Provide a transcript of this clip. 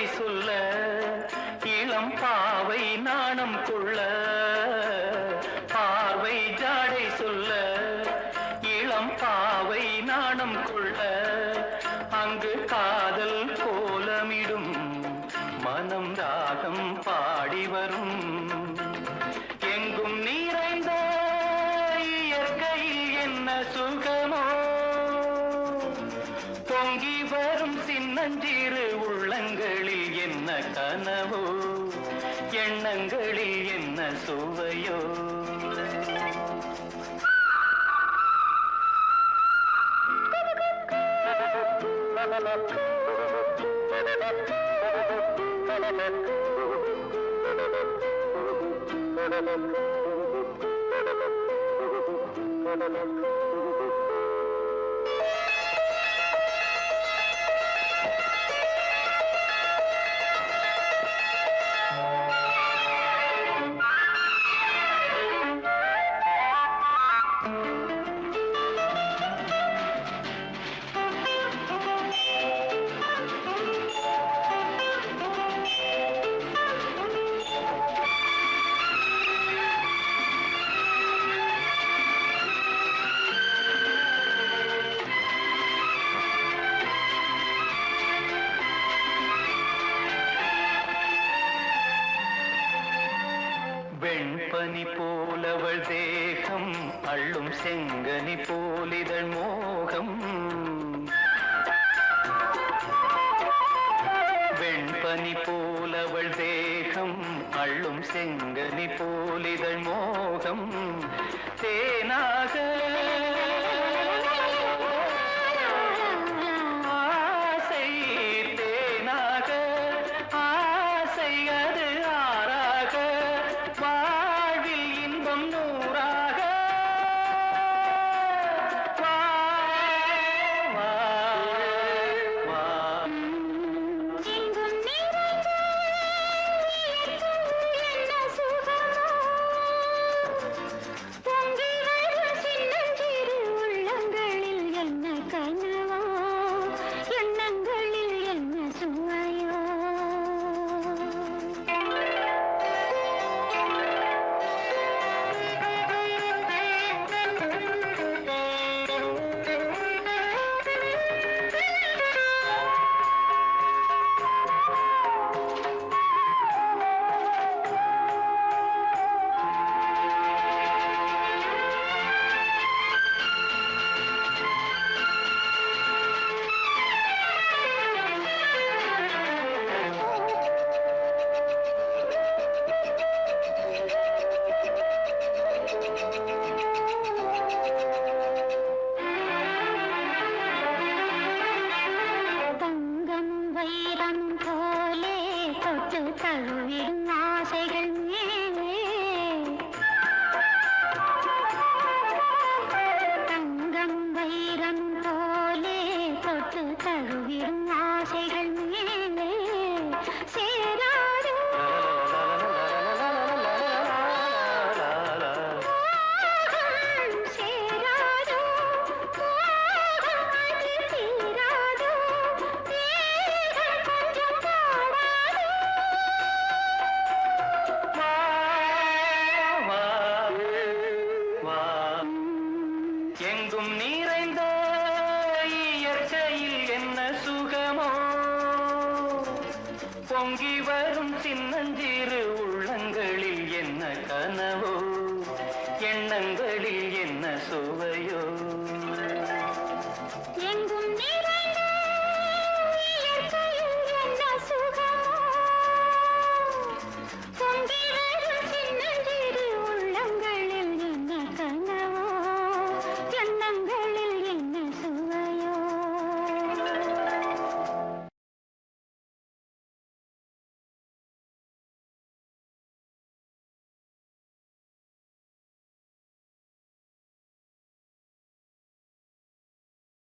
சொல்ல இளம் பாவை நாணம் கொள்ள பார்வை ஜாடை சொல்ல இளம் பாவை நாணம் கொள்ள அங்கு காதல் கோலமிடும் மனம் ராகம் பாடி வரும் எங்கும் நிறைந்த இயற்கையில் என்ன சுகமோ பொங்கி வரும் சின்னஞ்சிறு உள்ளங்களில் என்ன கனவோ எண்ணங்களில் என்ன சுவையோ வெண்பனி போலவள் தேகம் அள்ளும் செங்கனி போலிதழ் மோகம் வெண்பனி போலவள் தேகம் அள்ளும் செங்கனி போலிதழ் மோகம் தேனாக ஆசை தேனாக ஆசை அது ஆறாக வாழ்வில் இன்பம் நூறாக வா வா வா எங்கும் நிறைந்த என்ன சுகமோ பொங்கி வரும் சின்னஞ்சிறு உள்ளங்களில் என்ன கனவோ எண்ணங்களில் என்ன சுவையோ தங்கம் வைரம் போலே தொட்டு தழுவிடும் ஆசைகள் மேலே தங்கம் வைரம் போலே தொட்டு தழுவிடும் ஆசைகள் மேலே சேராது சேராது அது தீராது தேகம் கொஞ்சம் பாடாது வா வா வா எங்கும் நிறைந்த இயற்கையில் என்ன சுகமோ பொங்கி வரும் சின்னஞ்சிறு உள்ளங்களில் என்ன கனவோ எண்ணங்களில் என்ன சுவையோ